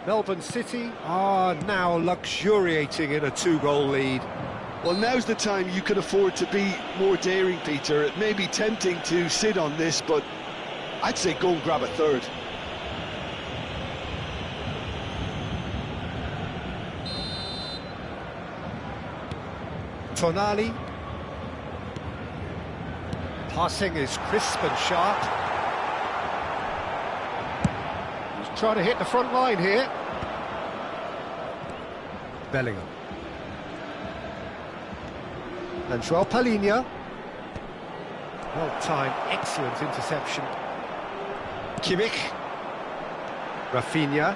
Melbourne City are now luxuriating in a two-goal lead. Well, now's the time you can afford to be more daring, Peter. It may be tempting to sit on this, but I'd say go and grab a third. Tonali. Passing is crisp and sharp. He's trying to hit the front line here. Bellingham. And João Palhinha. Well-timed, excellent interception. Kimmich. Rafinha.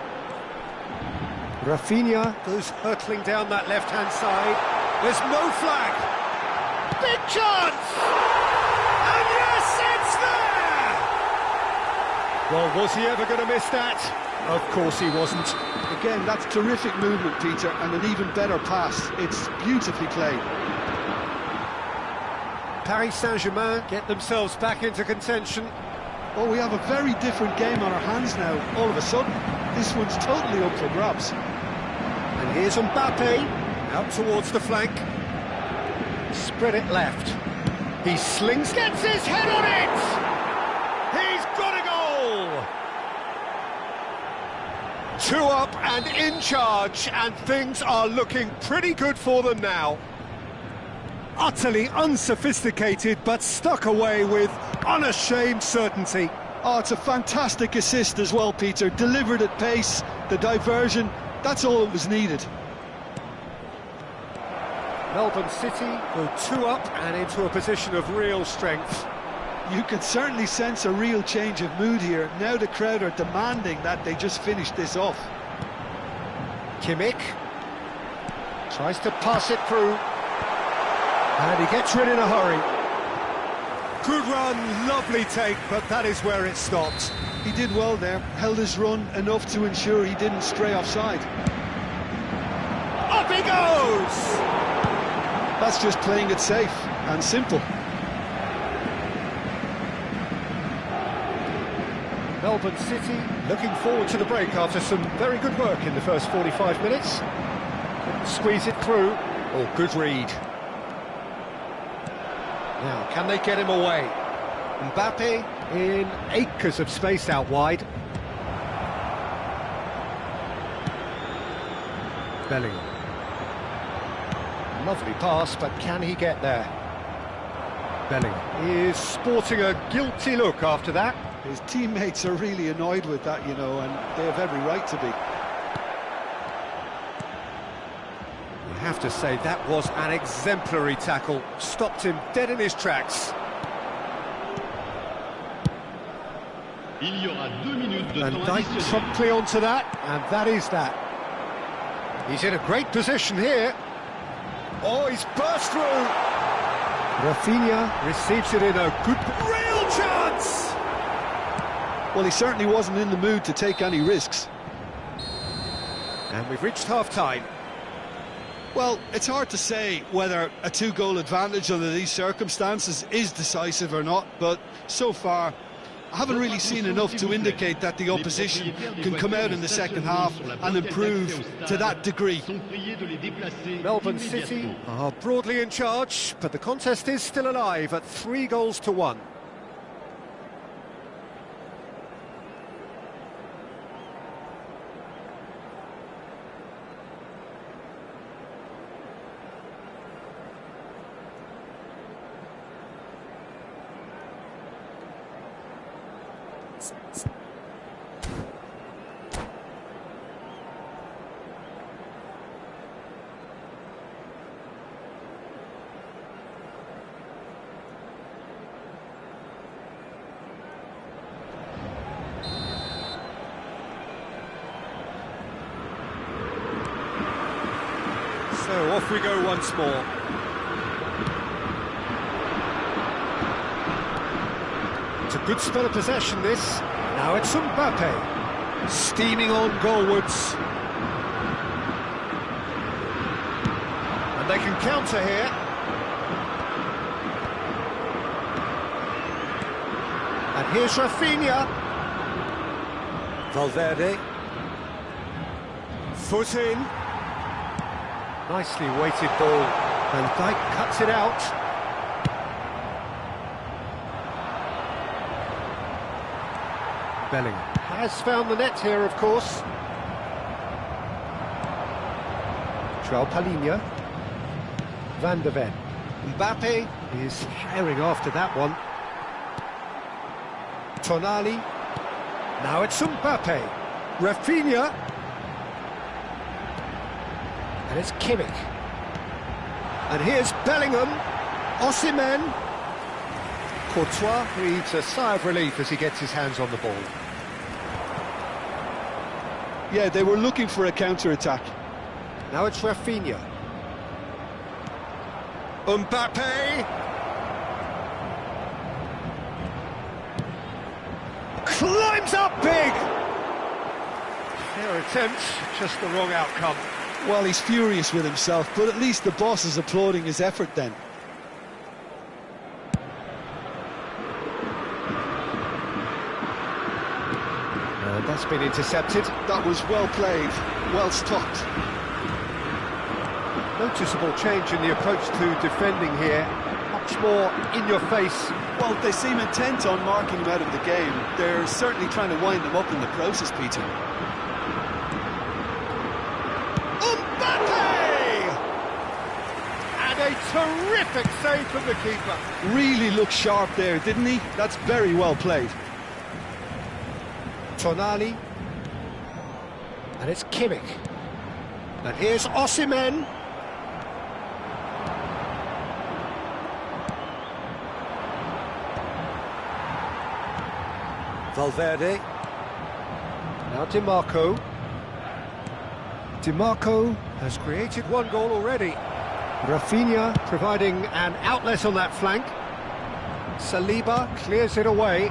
Rafinha goes hurtling down that left-hand side. There's no flag. Big chance! And yes, it's there! Well, was he ever going to miss that? Of course he wasn't. Again, that's terrific movement, Peter, and an even better pass. It's beautifully played. Paris Saint-Germain get themselves back into contention. Oh, we have a very different game on our hands now, all of a sudden. This one's totally up for grabs. And here's Mbappe, out towards the flank. Spread it left. He slings, gets his head on it! He's got a goal! 2 up and in charge, and things are looking pretty good for them now. Utterly unsophisticated, but stuck away with unashamed certainty. Oh, it's a fantastic assist as well, Peter. Delivered at pace, the diversion, that's all that was needed. Melbourne City go 2 up and into a position of real strength. You can certainly sense a real change of mood here. Now the crowd are demanding that they just finish this off. Kimmich tries to pass it through. And he gets rid in a hurry. Good run, lovely take, but that is where it stopped. He did well there, held his run enough to ensure he didn't stray offside. Up he goes! That's just playing it safe and simple. Melbourne City looking forward to the break after some very good work in the first 45 minutes. Couldn't squeeze it through. Oh, good read. Now, can they get him away? Mbappe in acres of space out wide. Bellingham. Lovely pass, but can he get there? Bellingham is sporting a guilty look after that. His teammates are really annoyed with that, you know, and they have every right to be. You have to say that was an exemplary tackle. Stopped him dead in his tracks. Van Dijk promptly onto that, and that is that. He's in a great position here. Oh, he's burst through. Rafinha receives it in a good... Real chance! Well, he certainly wasn't in the mood to take any risks. And we've reached half-time. Well, it's hard to say whether a 2-goal advantage under these circumstances is decisive or not, but so far I haven't really seen enough to indicate that the opposition can come out in the second half and improve to that degree. Melbourne City are broadly in charge, but the contest is still alive at 3-1. So off we go once more. It's a good spell of possession, this. Now it's Mbappe, steaming on goalwards. And they can counter here. And here's Rafinha. Valverde. foot in. Nicely weighted ball. Van Dijk cuts it out. Bellingham has found the net here, of course. João Palhinha. Van de Ven. Mbappe is herring after that one. Tonali. Now it's Mbappe. Rafinha. And it's Kimmich. And here's Bellingham. Osimhen. Courtois breathes a sigh of relief as he gets his hands on the ball. Yeah, they were looking for a counter-attack. Now it's Rafinha. Mbappe! Climbs up big! Their attempt, just the wrong outcome. Well, he's furious with himself, but at least the boss is applauding his effort then. And that's been intercepted. That was well played, well stopped. Noticeable change in the approach to defending here. Much more in your face. Well, they seem intent on marking him out of the game. They're certainly trying to wind him up in the process, Peter. Mbappe! And a terrific save from the keeper. Really looked sharp there, didn't he? That's very well played. Tonali. And it's Kimmich. And here's Osimhen. Valverde. Now Di Marco has created one goal already. Rafinha providing an outlet on that flank. Saliba clears it away.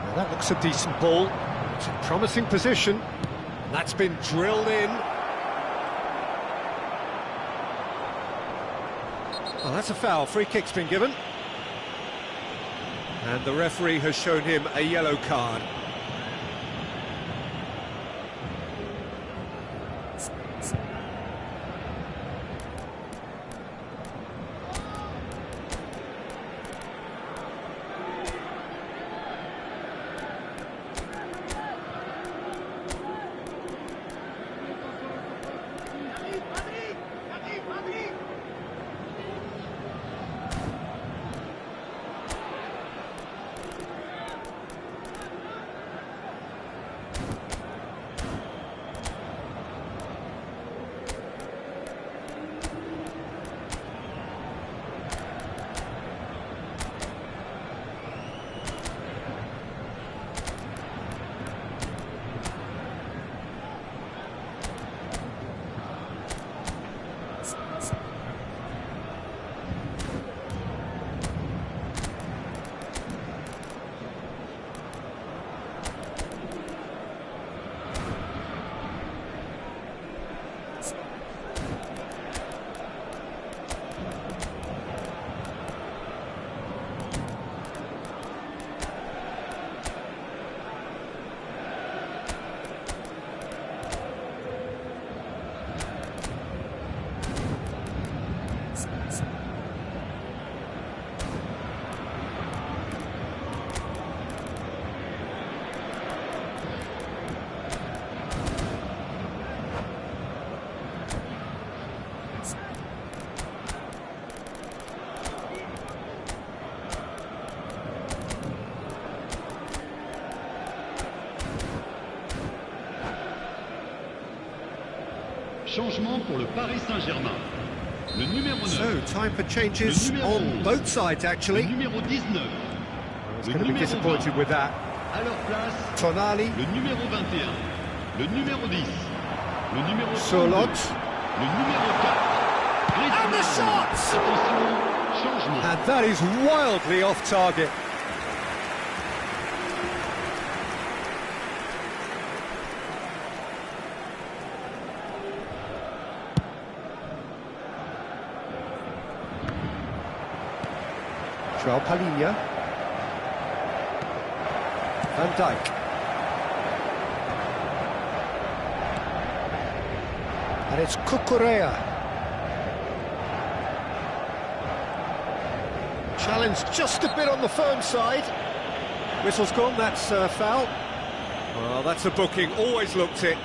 Now that looks a decent ball. It's a promising position. That's been drilled in. Oh, that's a foul. Free kick's been given. And the referee has shown him a yellow card. Changement pour le Paris Saint-Germain. Le numéro 9. So, time for changes on both sides, actually. Le numéro 19. I was going to be disappointed with that. À leur place, Tonali. le numéro 21. Le numéro 10. Le numéro 32. Solot. Le numéro 4. And the shots! Attention, changement. And that is wildly off target. João Palhinha. Van Dijk. And it's Cucurella. Challenge just a bit on the firm side. Whistle's gone, that's foul. Well, that's a booking, always looked it.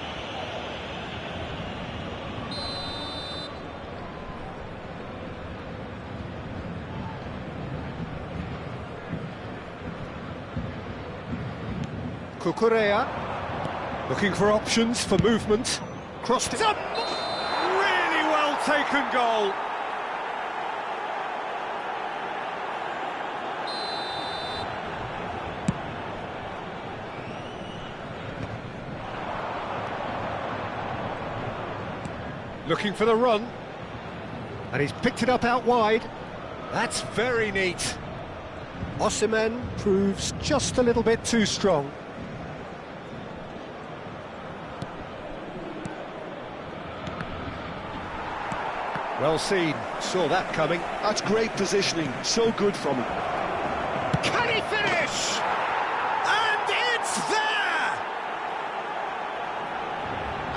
Cucurella, looking for options for movement. Crossed it up. Really well taken goal. Looking for the run. And he's picked it up out wide. That's very neat. Osimhen proves just a little bit too strong. Well seen, saw that coming. That's great positioning, so good from him. Can he finish? And it's there!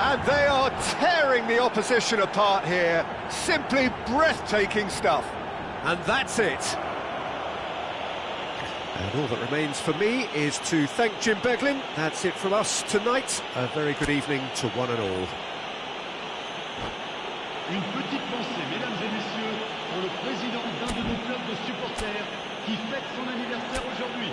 And they are tearing the opposition apart here. Simply breathtaking stuff. And that's it. And all that remains for me is to thank Jim Beglin. That's it from us tonight. A very good evening to one and all. Une petite pensée, mesdames et messieurs, pour le président d'un de nos clubs de supporters qui fête son anniversaire aujourd'hui.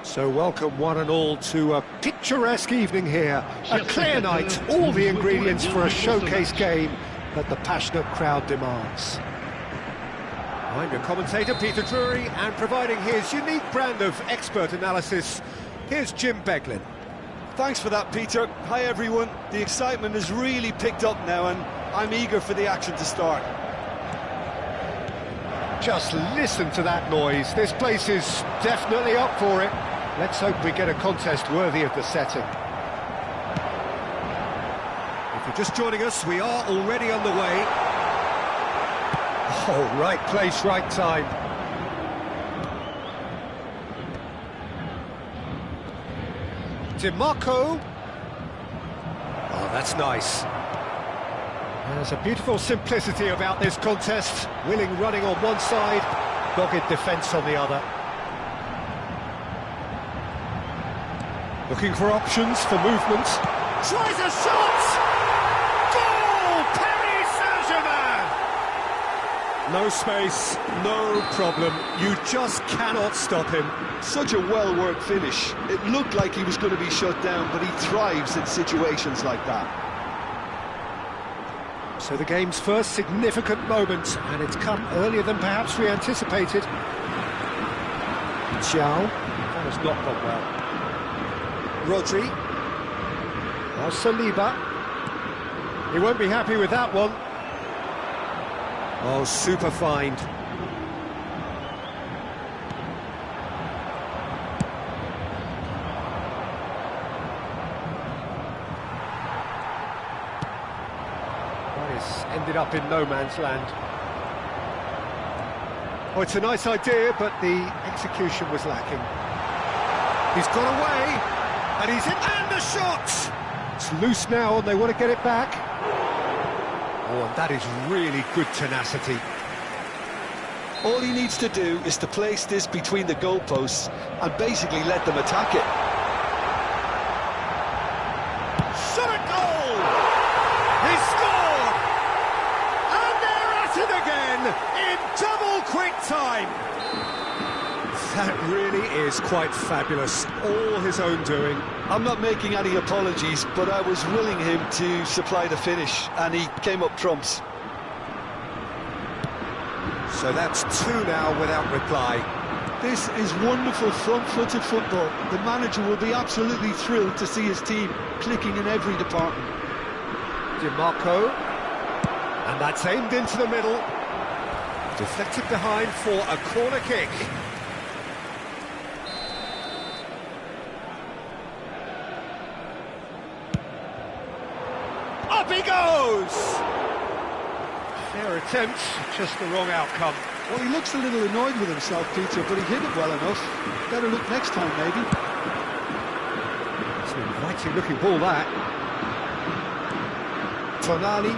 So welcome one and all to a picturesque evening here. A clear night, all the ingredients for a showcase game that the passionate crowd demands. I'm your commentator, Peter Drury, and providing his unique brand of expert analysis, here's Jim Beglin. Thanks for that, Peter. Hi, everyone. The excitement has really picked up now, and I'm eager for the action to start. Just listen to that noise. This place is definitely up for it. Let's hope we get a contest worthy of the setting. If you're just joining us, we are already underway. Oh, right place, right time. DiMarco. Oh, that's nice. There's a beautiful simplicity about this contest. Willing running on one side, dogged defence on the other. Looking for options for movement. Tries a shot! Goal! Paris Saint-Germain! No space, no problem. You just cannot stop him. Such a well-worked finish. It looked like he was going to be shut down, but he thrives in situations like that. So the game's first significant moment, and it's come earlier than perhaps we anticipated. Xiao, that has not gone well. Rodri. Now Saliba. He won't be happy with that one. Oh, super find. Ended up in no man's land. Oh, it's a nice idea, but the execution was lacking. He's got away, and he's in, and the shot! It's loose now, and they want to get it back. Oh, and that is really good tenacity. All he needs to do is to place this between the goalposts and basically let them attack it. Shot at goal! He scored! Again in double quick time. That really is quite fabulous, all his own doing. I'm not making any apologies, but I was willing him to supply the finish, and he came up trumps. So that's two now without reply. This is wonderful front-footed football. The manager will be absolutely thrilled to see his team clicking in every department. DiMarco. And that's aimed into the middle. Deflected behind for a corner kick. Up he goes! Fair attempt, just the wrong outcome. Well, he looks a little annoyed with himself, Peter, but he hit it well enough. Better look next time, maybe. It's an inviting looking ball, that. Tonali.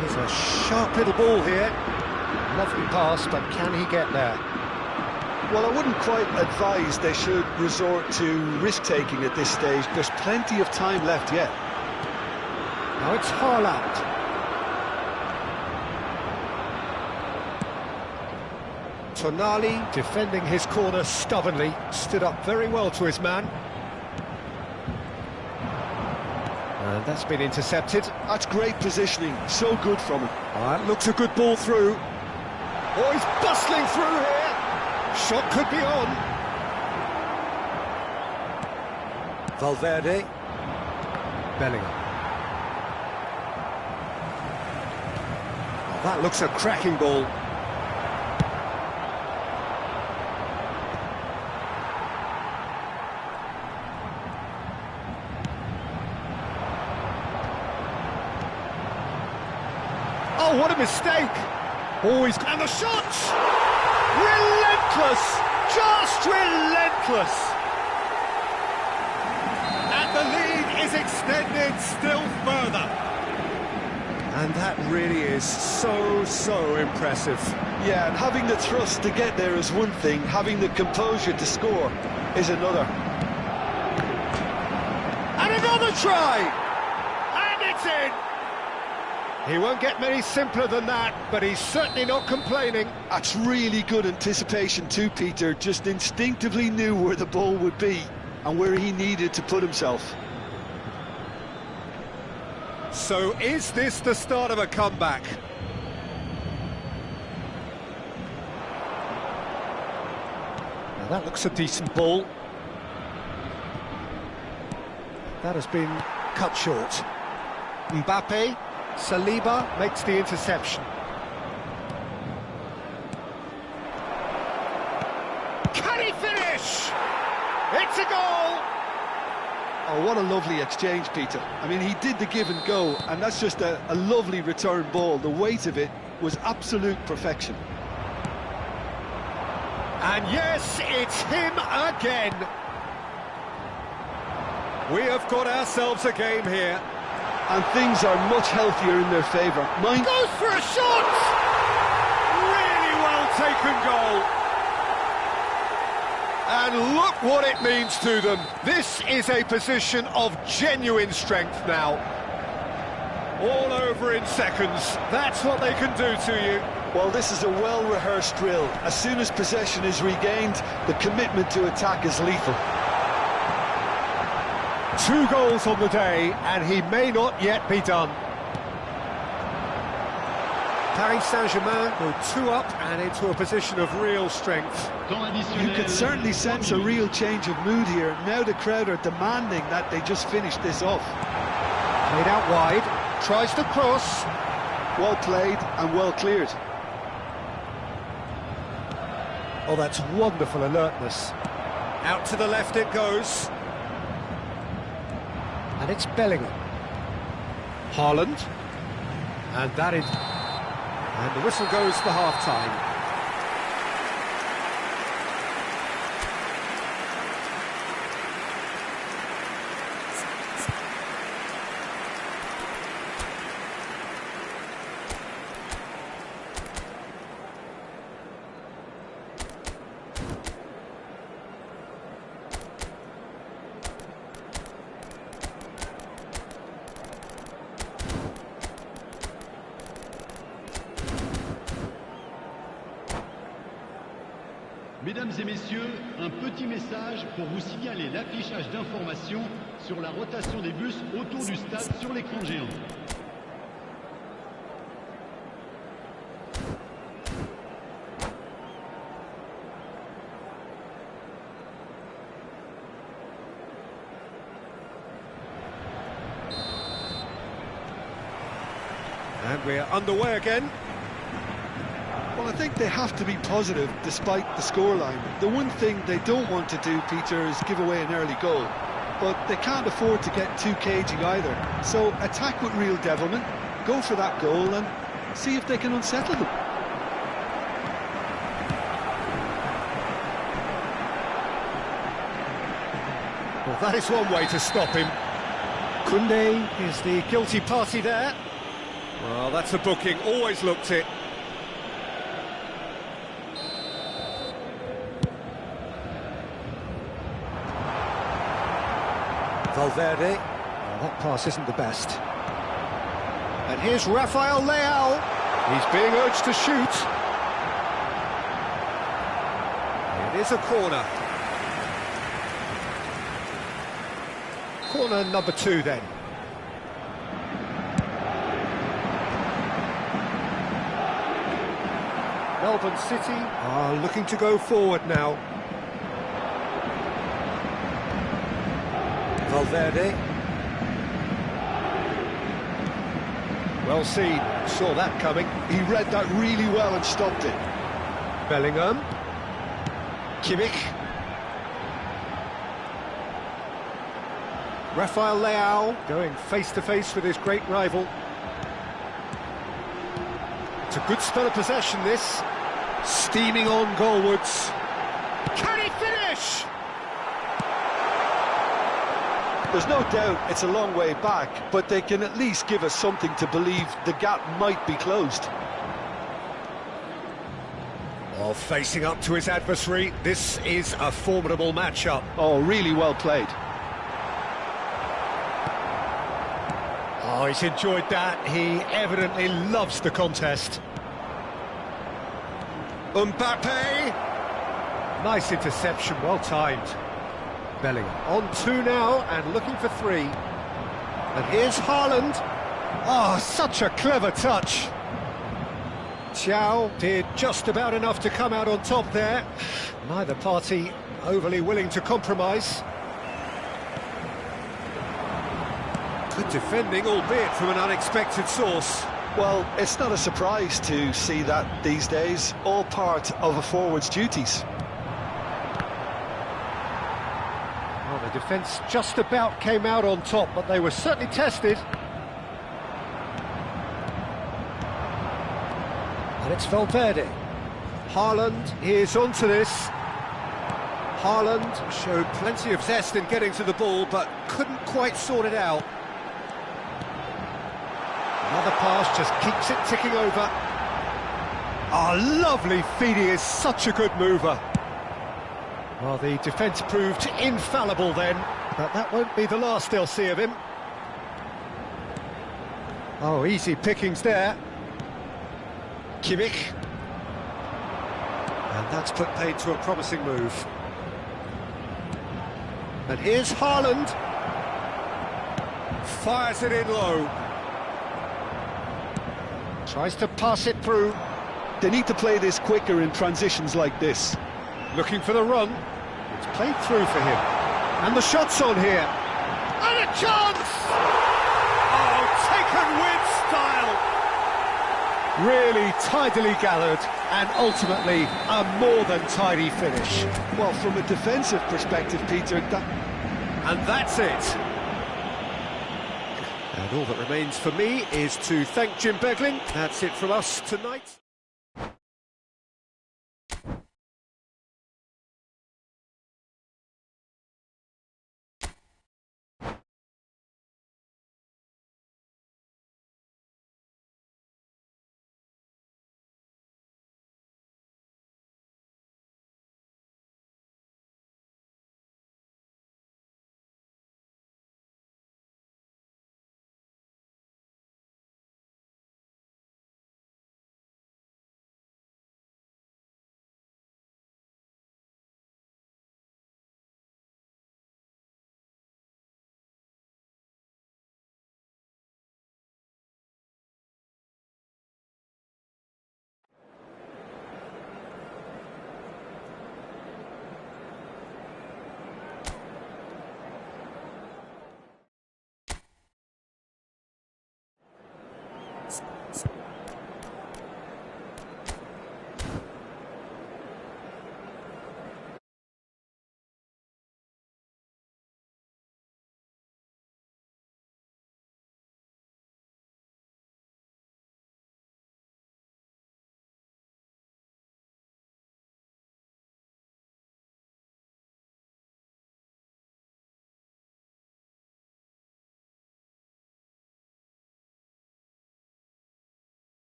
Here's a sharp little ball here. Lovely pass, but can he get there? Well, I wouldn't quite advise they should resort to risk-taking at this stage. There's plenty of time left yet. Now it's Haaland. Tonali defending his corner stubbornly. Stood up very well to his man. And that's been intercepted. That's great positioning, so good from him. That looks a good ball through. Oh, he's bustling through here. Shot could be on. Valverde. Bellingham. Oh, that looks a cracking ball. Oh, what a mistake! Always, and the shot! Relentless! Just relentless! And the lead is extended still further. And that really is so impressive. Yeah, and having the thrust to get there is one thing, having the composure to score is another. And another try! And it's in! He won't get many simpler than that, but he's certainly not complaining. That's really good anticipation too, Peter. Just instinctively knew where the ball would be and where he needed to put himself. So is this the start of a comeback? Now that looks a decent ball. That has been cut short. Mbappe, Saliba makes the interception. Can he finish? It's a goal! Oh, what a lovely exchange, Peter. I mean, he did the give and go, and that's just a lovely return ball. The weight of it was absolute perfection. And yes, it's him again. We have got ourselves a game here. And things are much healthier in their favour. Goes for a shot! Really well taken goal. And look what it means to them. This is a position of genuine strength now. All over in seconds. That's what they can do to you. Well, this is a well-rehearsed drill. As soon as possession is regained, the commitment to attack is lethal. 2 goals on the day, and he may not yet be done. Paris Saint-Germain go 2 up and into a position of real strength. You can certainly sense a real change of mood here. Now the crowd are demanding that they just finish this off. Played out wide, tries to cross. Well played and well cleared. Oh, that's wonderful alertness. Out to the left it goes. And it's Bellingham. Haaland. And that is... And the whistle goes for half-time. Mesdames et messieurs, un petit message pour vous signaler l'affichage d'informations sur la rotation des bus autour du stade sur l'écran géant. And we're underway again. Well, I think they have to be positive despite the scoreline. The one thing they don't want to do, Peter, is give away an early goal. But they can't afford to get too cagey either. So attack with real devilment, go for that goal and see if they can unsettle them. Well, that is one way to stop him. Koundé is the guilty party there. Well, that's a booking, always looked it. Valverde. Well, that pass isn't the best. And here's Rafael Leao. He's being urged to shoot. It is a corner. Corner number 2 then. Melbourne City are looking to go forward now. Valverde. Well seen, saw that coming. He read that really well and stopped it. Bellingham. Kimmich. Rafael Leao going face-to-face with his great rival. It's a good spell of possession, this. Steaming on goalwards. Can he finish? There's no doubt it's a long way back, but they can at least give us something to believe the gap might be closed. Well, facing up to his adversary, this is a formidable matchup. Oh, really well played. Oh, he's enjoyed that. He evidently loves the contest. Mbappe! Nice interception, well timed. Bellingham on 2 now and looking for 3. And here's Haaland. Oh, such a clever touch. Thiaw did just about enough to come out on top there. Neither party overly willing to compromise. Good defending, albeit from an unexpected source. Well, it's not a surprise to see that these days, all part of a forward's duties. Well, the defence just about came out on top, but they were certainly tested. And it's Valverde. Haaland is onto this. Haaland showed plenty of zest in getting to the ball, but couldn't quite sort it out. Another pass just keeps it ticking over. Oh, lovely feed, he is such a good mover. Well, the defence proved infallible then, but that won't be the last they'll see of him. Oh, easy pickings there. Kimmich. And that's put paid to a promising move. And here's Haaland. Fires it in low. Tries to pass it through. They need to play this quicker in transitions like this. Looking for the run. It's played through for him. And the shot's on here. And a chance! Oh, taken with style. Really tidily gathered, and ultimately a more than tidy finish. Well, from a defensive perspective, Peter, And that's it. And all that remains for me is to thank Jim Beglin. That's it from us tonight.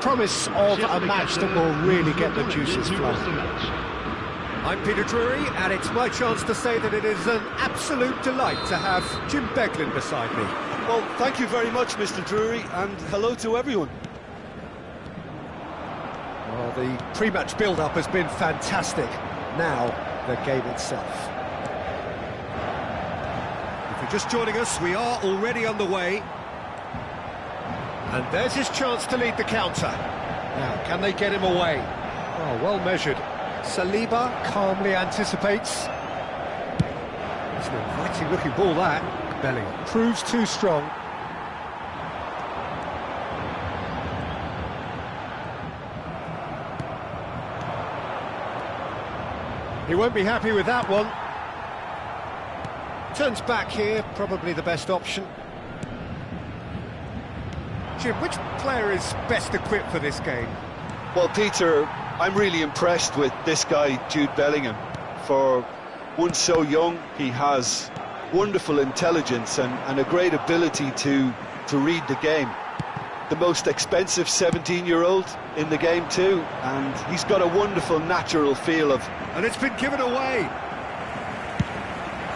promise of a match that will really get the juices flowing. I'm Peter Drury, and it's my chance to say that it is an absolute delight to have Jim Beglin beside me. Well, thank you very much, Mr. Drury, and hello to everyone. Well, the pre-match build-up has been fantastic. Now, the game itself. If you're just joining us, we are already underway. And there's his chance to lead the counter. Now, can they get him away? Oh, well measured. Saliba calmly anticipates. It's an inviting-looking ball, that. Bellingham proves too strong. He won't be happy with that one. Turns back here, probably the best option. Jim, which player is best equipped for this game? Well, Peter, I'm really impressed with this guy, Jude Bellingham. For one so young, he has wonderful intelligence and a great ability to read the game. The most expensive 17-year-old in the game too, and he's got a wonderful natural feel of... And it's been given away.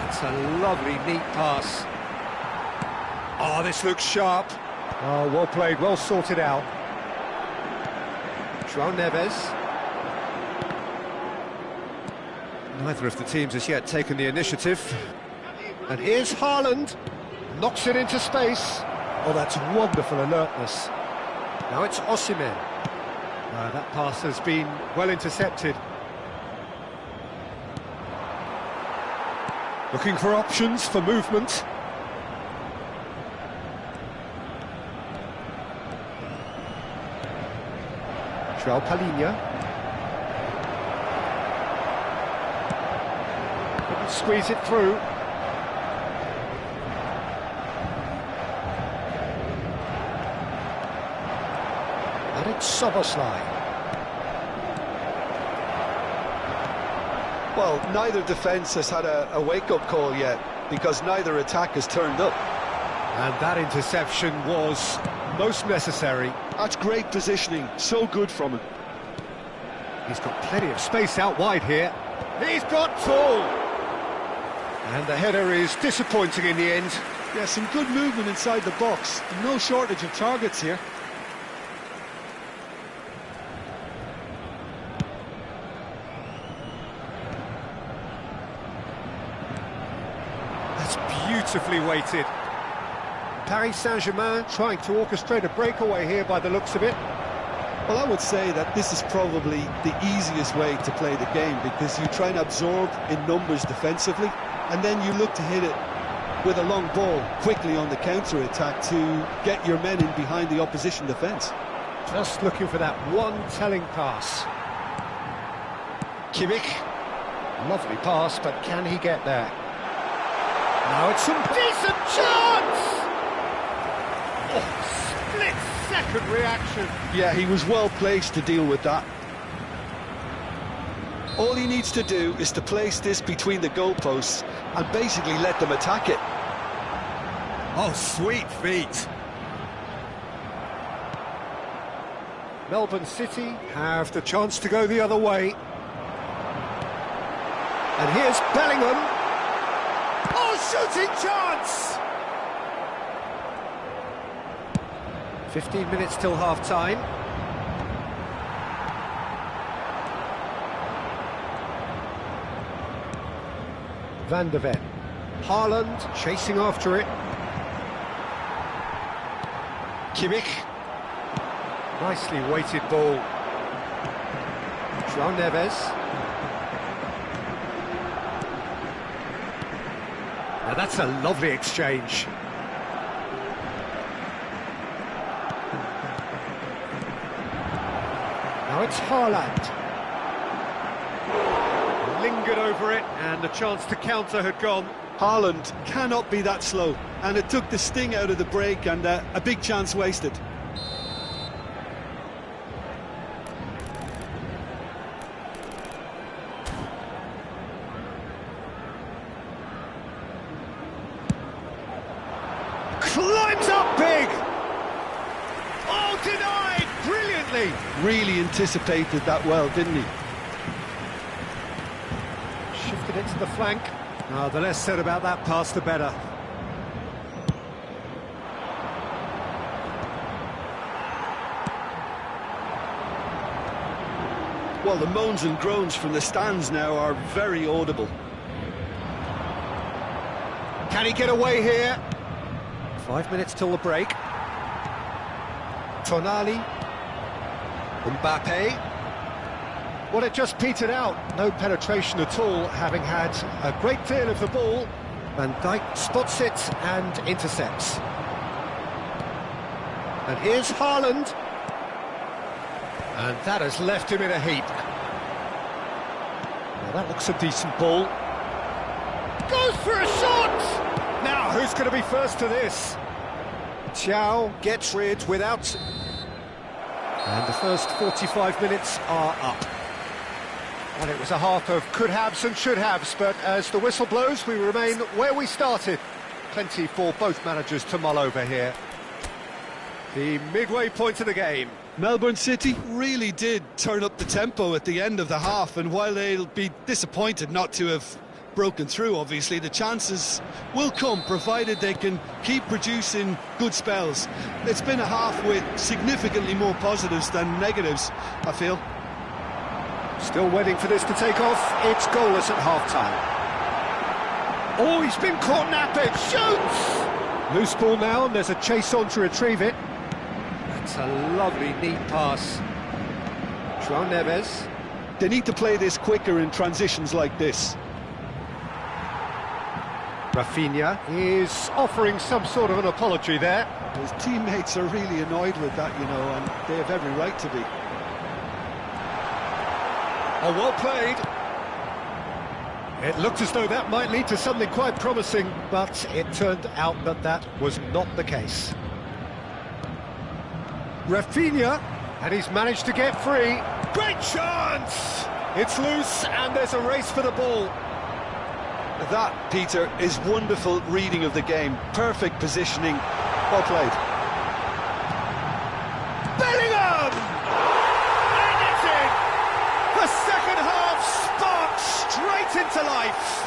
It's a lovely, neat pass. Oh, this looks sharp. Oh, well played, well sorted out. João Neves. Neither of the teams has yet taken the initiative. And here's Haaland. Knocks it into space. Oh, that's wonderful alertness. Now it's Osimhen. That pass has been well intercepted. Looking for options for movement. João Palhinha. Couldn't squeeze it through. And it's Szoboszlai. Well, neither defence has had a wake-up call yet, because neither attack has turned up. And that interception was most necessary. That's great positioning, so good from him. He's got plenty of space out wide here. He's got tall! And the header is disappointing in the end. Yeah, some good movement inside the box. No shortage of targets here. That's beautifully weighted. Paris Saint-Germain trying to orchestrate a breakaway here by the looks of it. Well, I would say that this is probably the easiest way to play the game, because you try and absorb in numbers defensively, and then you look to hit it with a long ball quickly on the counter-attack to get your men in behind the opposition defence. Just looking for that one telling pass. Kimmich. Lovely pass, but can he get there? Now it's some decent chance! Oh, split-second reaction. Yeah, he was well placed to deal with that. All he needs to do is to place this between the goalposts and basically let them attack it. Oh, sweet feet. Melbourne City have the chance to go the other way. And here's Bellingham. Oh, shooting chance! 15 minutes till half-time. Van de Ven. Haaland chasing after it. Kimmich. Nicely weighted ball. João Neves. Now that's a lovely exchange. Now it's Haaland. Lingered over it, and the chance to counter had gone. Haaland cannot be that slow, and it took the sting out of the break, and a big chance wasted. Climbs up big! Oh, denied brilliantly! brilliantly. Really anticipated that well, didn't he? Shifted it to the flank. Oh, the less said about that pass, the better. Well, the moans and groans from the stands now are very audible. Can he get away here? 5 minutes till the break. Tonali. Mbappe. Well, it just petered out. No penetration at all, having had a great deal of the ball. Van Dijk spots it and intercepts. And here's Haaland. And that has left him in a heap. Well, that looks a decent ball. Goes for a shot! Now, who's going to be first to this? Thiaw gets rid without... And the first 45 minutes are up. And it was a half of could-haves and should-haves, but as the whistle blows, we remain where we started. Plenty for both managers to mull over here. The midway point of the game. Melbourne City really did turn up the tempo at the end of the half, and while they'll be disappointed not to have broken through, obviously, the chances will come, provided they can keep producing good spells. It's been a half with significantly more positives than negatives, I feel. Still waiting for this to take off. It's goalless at half-time. Oh, he's been caught napping. Shoots! Loose ball now, and there's a chase on to retrieve it. That's a lovely, neat pass. João Neves. They need to play this quicker in transitions like this. Rafinha is offering some sort of an apology there. His teammates are really annoyed with that, you know, and they have every right to be. Oh, well played. It looked as though that might lead to something quite promising, but it turned out that that was not the case. Rafinha, and he's managed to get free. Great chance! It's loose, and there's a race for the ball. That, Peter, is wonderful reading of the game. Perfect positioning. Well played. Bellingham! And it's in! The second half sparks straight into life.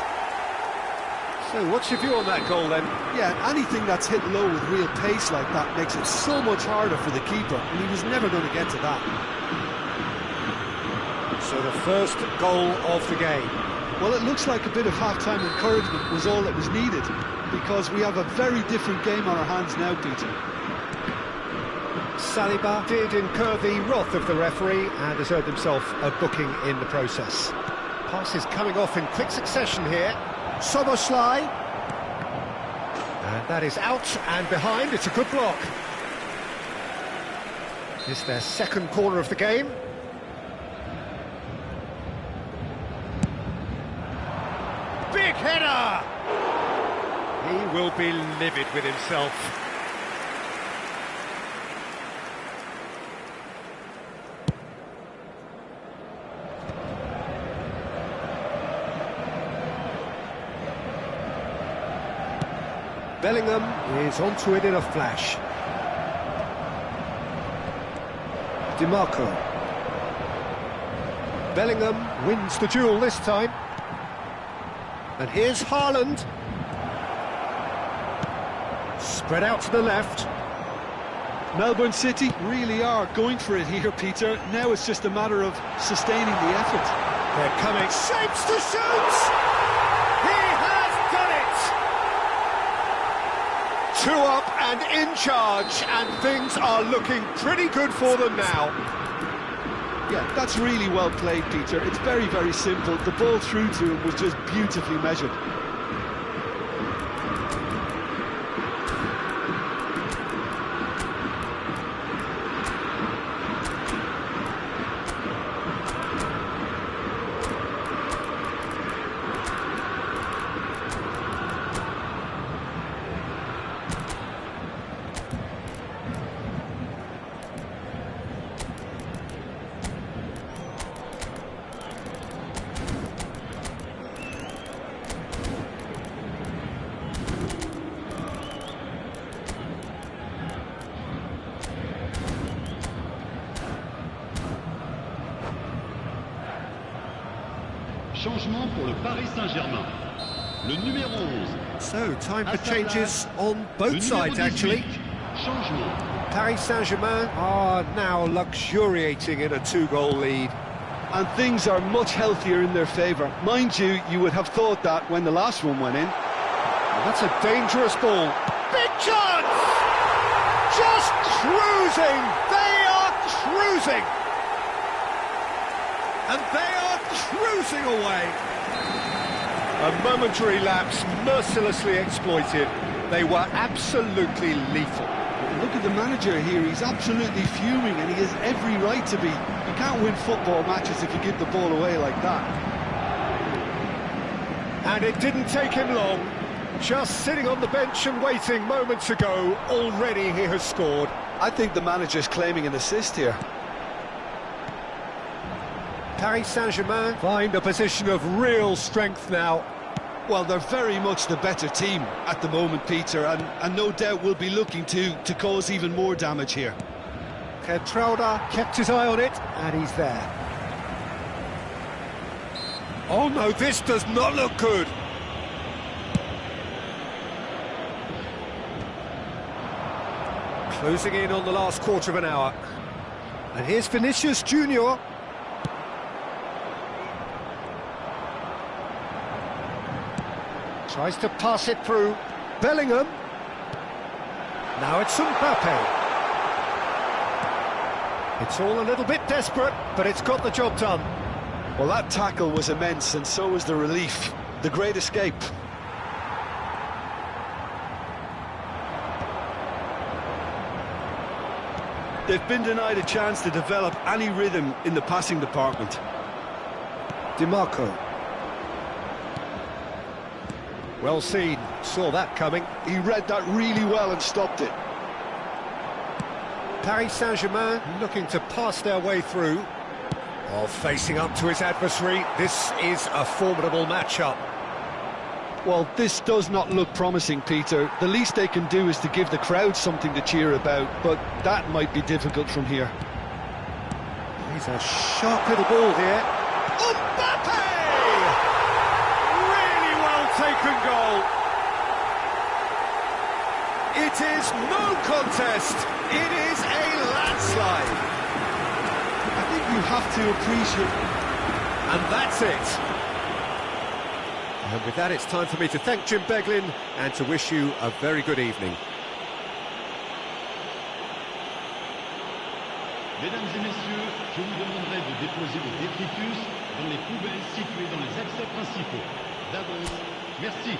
So what's your view on that goal then? Yeah, anything that's hit low with real pace like that makes it so much harder for the keeper, and he was never going to get to that. So the first goal of the game. Well, it looks like a bit of half-time encouragement was all that was needed, because we have a very different game on our hands now, Peter. Saliba did incur the wrath of the referee and has earned himself a booking in the process. Passes coming off in quick succession here. Szoboszlai. And that is out and behind. It's a good block. It's their second corner of the game. Big header! He will be livid with himself. Bellingham is onto it in a flash. DiMarco. Bellingham wins the duel this time. And here's Haaland. Spread out to the left. Melbourne City really are going for it here, Peter. Now it's just a matter of sustaining the effort. They're coming. Shapes to shoot! He has done it! 2 up and in charge, and things are looking pretty good for them now. Yeah, that's really well played, Peter. It's very, very simple. The ball through to him was just beautifully measured. changement pour le Paris Saint-Germain. Le numéro 11. So, time À for sa changes place, on le both numéro sides, 18. actually. Changement. Paris Saint-Germain are now luxuriating in a two-goal lead. And things are much healthier in their favour. Mind you, you would have thought that when the last one went in. Well, that's a dangerous ball. Big chance! Just cruising! They are cruising! And they are cruising away! A momentary lapse mercilessly exploited. They were absolutely lethal. Look at the manager here, he's absolutely fuming and he has every right to be. You can't win football matches if you give the ball away like that. And it didn't take him long. Just sitting on the bench and waiting moments ago, already he has scored. I think the manager's claiming an assist here. Paris Saint-Germain find a position of real strength now. Well, they're very much the better team at the moment, Peter, and no doubt will be looking to cause even more damage here. Petrauda kept his eye on it, and he's there. Oh no, this does not look good. Closing in on the last quarter of an hour. And here's Vinicius Junior. Tries to pass it through. Bellingham. Now it's Mbappe. It's all a little bit desperate, but it's got the job done. Well, that tackle was immense, and so was the relief. The great escape. They've been denied a chance to develop any rhythm in the passing department. DiMarco. Well seen, saw that coming. He read that really well and stopped it. Paris Saint-Germain looking to pass their way through. Oh, facing up to his adversary, this is a formidable matchup. Well, this does not look promising, Peter. The least they can do is to give the crowd something to cheer about, but that might be difficult from here. He's a sharp little ball here. Mbappe! Really well taken goal. It is no contest. It is a landslide. I think you have to appreciate... And that's it. And with that, it's time for me to thank Jim Beglin and to wish you a very good evening. Mesdames et messieurs, je vous demanderai de déposer vos détritus dans les poubelles situées dans les accès principaux. D'avance, merci.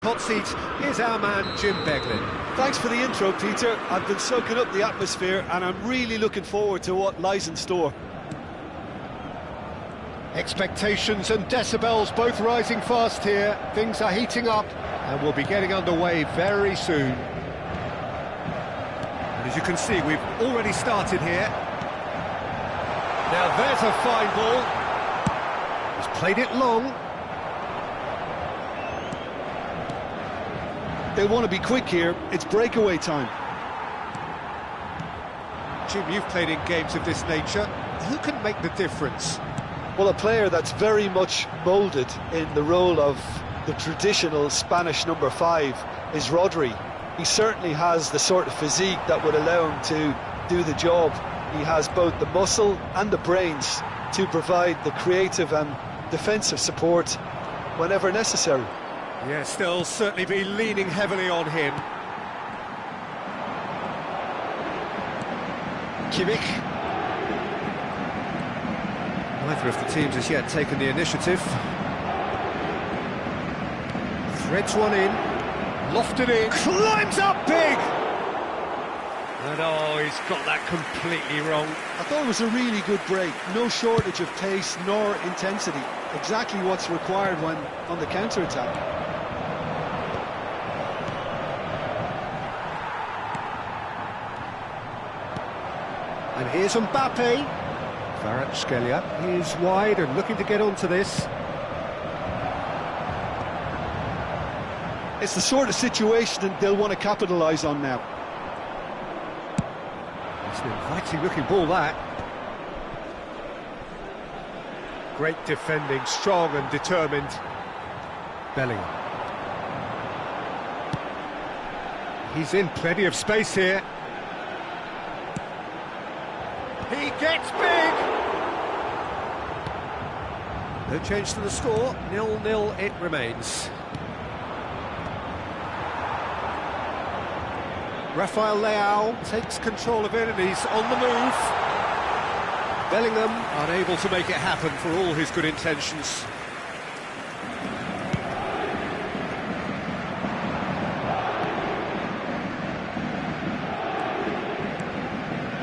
Hot seat is our man Jim Beglin. Thanks for the intro, Peter. I've been soaking up the atmosphere and I'm really looking forward to what lies in store. Expectations and decibels both rising fast here. Things are heating up and we'll be getting underway very soon. And as you can see, we've already started here. Now there's a fine ball. He's played it long. They'll want to be quick here. It's breakaway time. Jim, you've played in games of this nature. Who can make the difference? Well, a player that's very much moulded in the role of the traditional Spanish number 5 is Rodri. He certainly has the sort of physique that would allow him to do the job. He has both the muscle and the brains to provide the creative and defensive support whenever necessary. Yes, they'll certainly be leaning heavily on him. Kimmich. Neither of the teams has yet taken the initiative. Threads one in, lofted in, climbs up big! And oh, he's got that completely wrong. I thought it was a really good break. No shortage of pace nor intensity. Exactly what's required when on the counter-attack. And here's Mbappe. Kvaratskhelia is wide and looking to get onto this. It's the sort of situation that they'll want to capitalise on now. It's an inviting looking ball, that. Great defending, strong and determined. Bellingham. He's in plenty of space here. He gets big! No change to the score, 0-0 it remains. Rafael Leao takes control of it and he's on the move. Bellingham unable to make it happen for all his good intentions.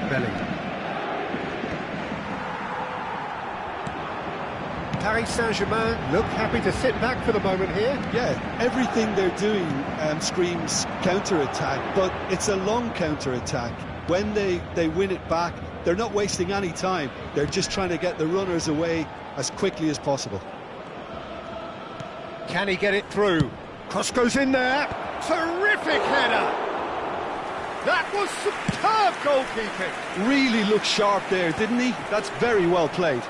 Bellingham. Paris Saint-Germain look happy to sit back for the moment here. Yeah, everything they're doing screams counter-attack, but it's a long counter-attack. When they win it back, they're not wasting any time. They're just trying to get the runners away as quickly as possible. Can he get it through? Cross goes in there. Terrific header! That was superb goalkeeping. Really looked sharp there, didn't he? That's very well played.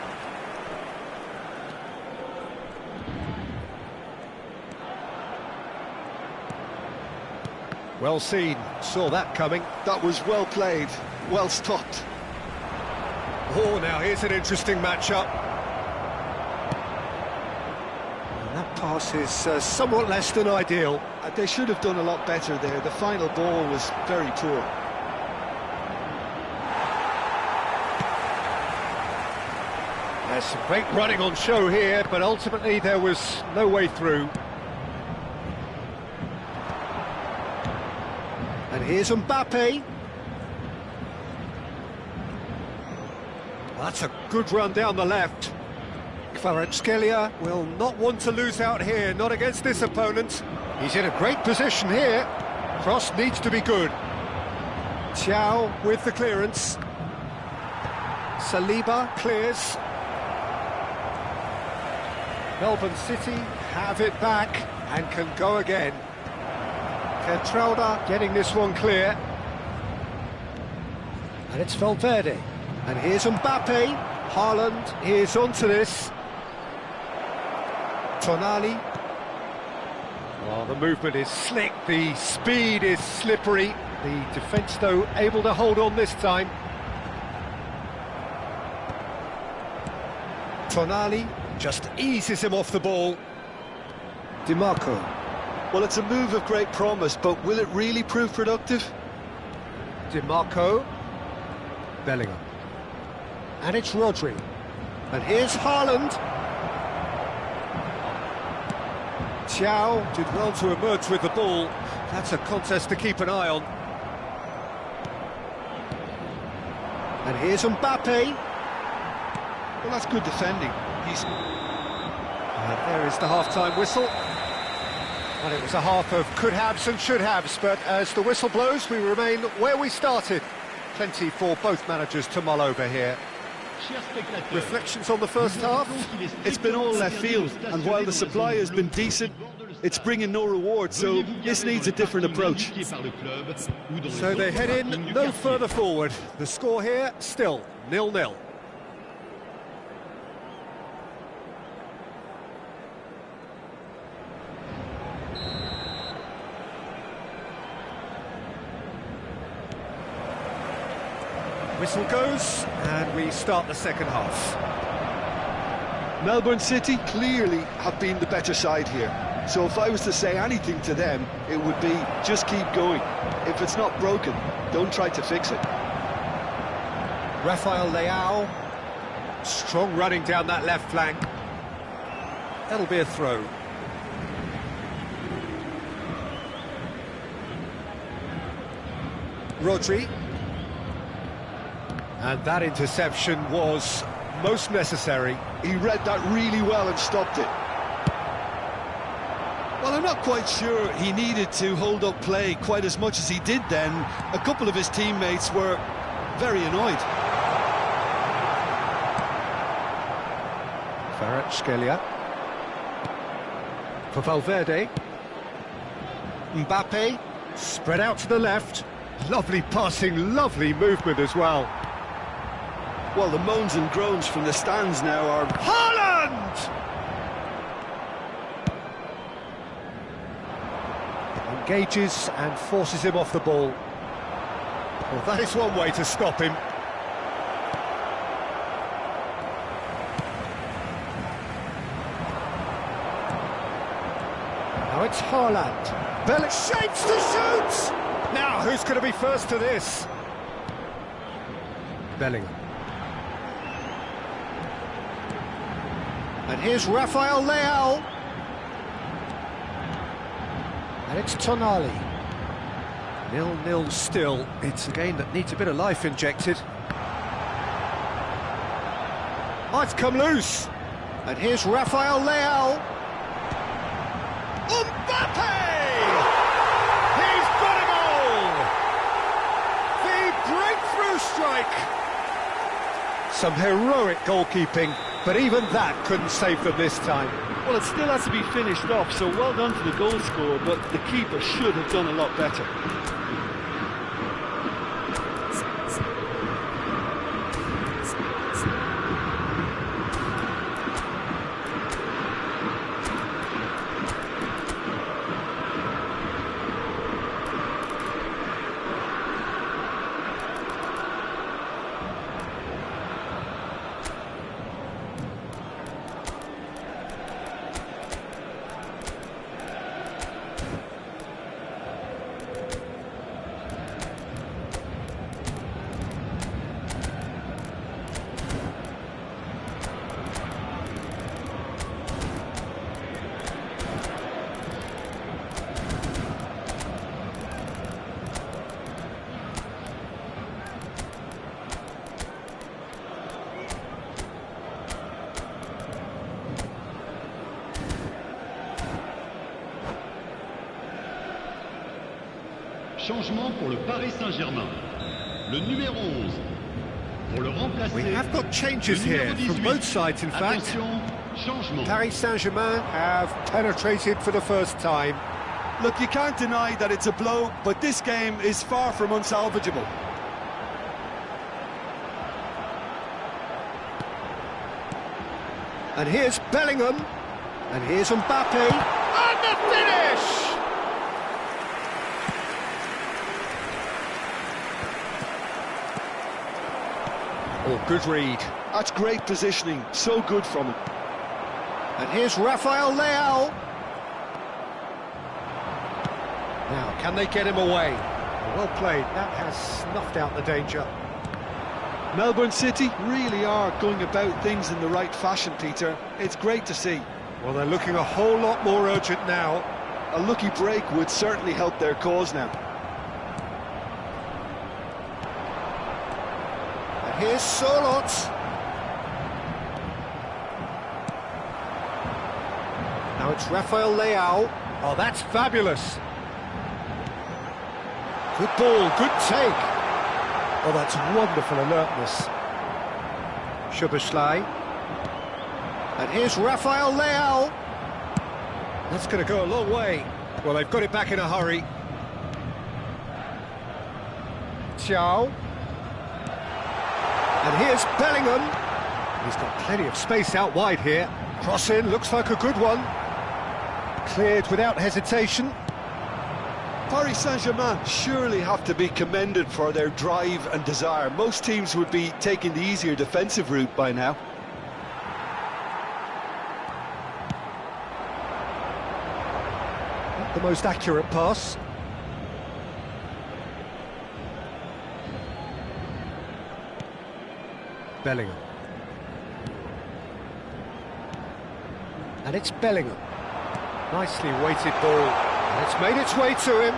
Well seen, saw that coming. That was well played, well stopped. Oh, now here's an interesting matchup. And that pass is somewhat less than ideal. They should have done a lot better there. The final ball was very poor. There's some great running on show here, but ultimately there was no way through. And here's Mbappe. That's a good run down the left. Kvaratskhelia will not want to lose out here, not against this opponent. He's in a great position here. Cross needs to be good. Thiaw with the clearance. Saliba clears. Melbourne City have it back and can go again. Kertrauda getting this one clear. And it's Valverde. And here's Mbappe. Haaland is onto this. Tonali. Oh, the movement is slick, the speed is slippery. The defence, though, able to hold on this time. Tonali just eases him off the ball. Di Marco. Well, it's a move of great promise, but will it really prove productive? Di Marco. Bellingham. And it's Rodri. And here's Haaland. Thiaw did well to emerge with the ball. That's a contest to keep an eye on. And here's Mbappe. Well, that's good defending. And there is the half-time whistle. And it was a half of could-haves and should-haves, but as the whistle blows, we remain where we started. Plenty for both managers to mull over here. Reflections on the first half? It's been all left field, and while the supply has been decent, it's bringing no reward, so this needs a different approach. So they head in no further forward. The score here, still 0-0. Whistle goes, and we start the second half. Melbourne City clearly have been the better side here. So if I was to say anything to them, it would be just keep going. If it's not broken, don't try to fix it. Rafael Leao, strong running down that left flank. That'll be a throw. Rodri. And that interception was most necessary. He read that really well and stopped it. Well, I'm not quite sure he needed to hold up play quite as much as he did then. A couple of his teammates were very annoyed. Kvaratskhelia. For Valverde. Mbappe, spread out to the left. Lovely passing, lovely movement as well. Well, the moans and groans from the stands now are... Haaland! Engages and forces him off the ball. Well, that is one way to stop him. Now it's Haaland. Bell shapes to shoot! Now, who's going to be first to this? Bellingham. And here's Rafael Leao. And it's Tonali. 0-0 still. It's a game that needs a bit of life injected. Oh, it's come loose. And here's Rafael Leao. Mbappe! He's got a goal! The breakthrough strike. Some heroic goalkeeping, but even that couldn't save them this time. Well, it still has to be finished off, so well done to the goal scorer, but the keeper should have done a lot better. Changement pour le Paris Saint-Germain. Le numéro 11. Pour le remplacer. We have got changes here from both sides, in fact. Attention, changement. Paris Saint-Germain have penetrated for the first time. Look, you can't deny that it's a blow, but this game is far from unsalvageable. And here's Bellingham. And here's Mbappe. And the finish! Oh, good read. That's great positioning, so good from him. And here's Rafael Leao. Now, can they get him away? Well played, that has snuffed out the danger. Melbourne City really are going about things in the right fashion, Peter. It's great to see. Well, they're looking a whole lot more urgent now. A lucky break would certainly help their cause now. And here's Sørloth. Now it's Rafael Leao. Oh, that's fabulous. Good ball, good take. Oh, that's wonderful alertness. Szoboszlai. And here's Rafael Leao. That's going to go a long way. Well, they've got it back in a hurry. Thiaw. And here's Bellingham. He's got plenty of space out wide here. Cross in, looks like a good one. Cleared without hesitation. Paris Saint-Germain surely have to be commended for their drive and desire. Most teams would be taking the easier defensive route by now. Not the most accurate pass. Bellingham. And it's Bellingham. Nicely weighted ball. And it's made its way to him.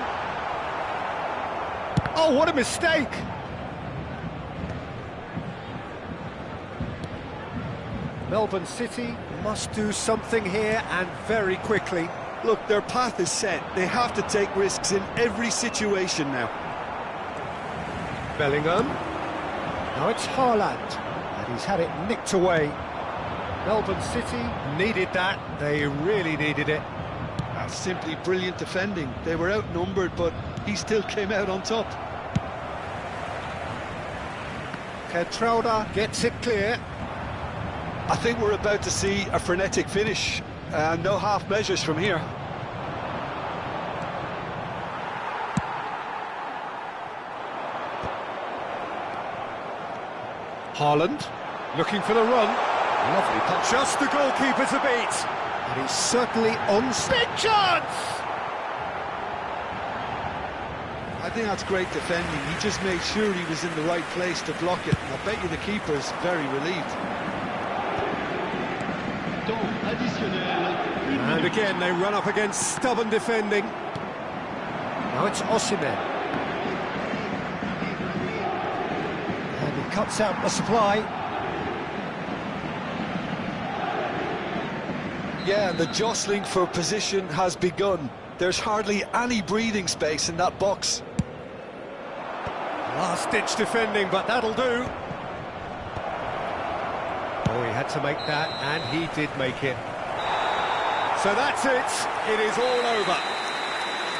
Oh, what a mistake! Melbourne City must do something here, and very quickly. Look, their path is set. They have to take risks in every situation now. Bellingham. Now it's Haaland. And he's had it nicked away. Melbourne City needed that. They really needed it. That's simply brilliant defending. They were outnumbered, but he still came out on top. Geertruida gets it clear. I think we're about to see a frenetic finish. No half measures from here. Haaland looking for the run. Lovely punch. Just the goalkeeper to beat. And he's certainly on. Big chance! I think that's great defending. He just made sure he was in the right place to block it. And I bet you the keeper's very relieved. Temps additionnel. And again, they run up against stubborn defending. Now it's Osimhen. And he cuts out the supply. Yeah, the jostling for position has begun. There's hardly any breathing space in that box. Last-ditch defending, but that'll do. Oh, he had to make that, and he did make it. So that's it. It is all over.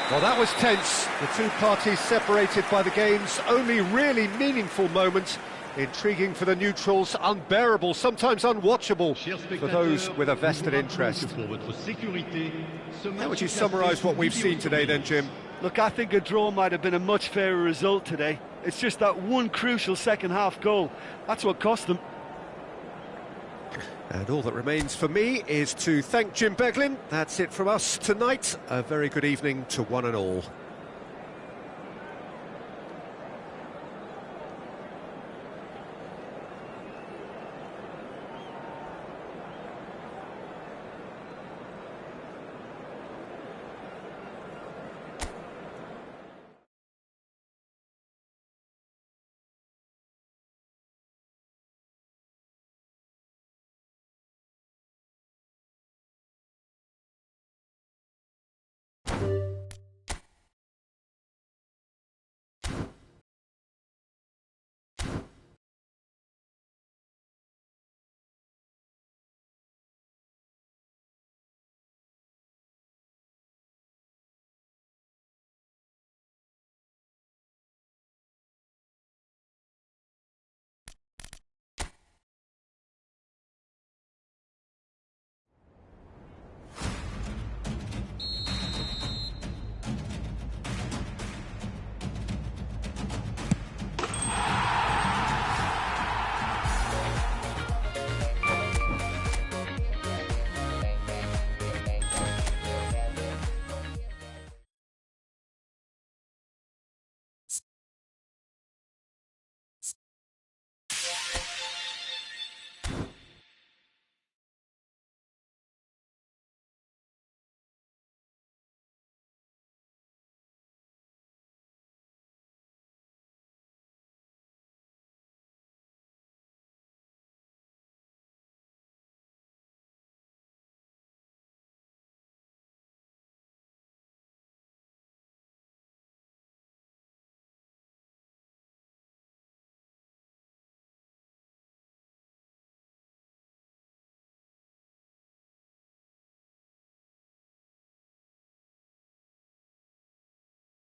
Well, that was tense. The two parties separated by the game's only really meaningful moment. Intriguing for the neutrals, unbearable, sometimes unwatchable for those with a vested interest. How would you summarise what we've seen today then, Jim? Look, I think a draw might have been a much fairer result today. It's just that one crucial second-half goal. That's what cost them. And all that remains for me is to thank Jim Beglin. That's it from us tonight. A very good evening to one and all.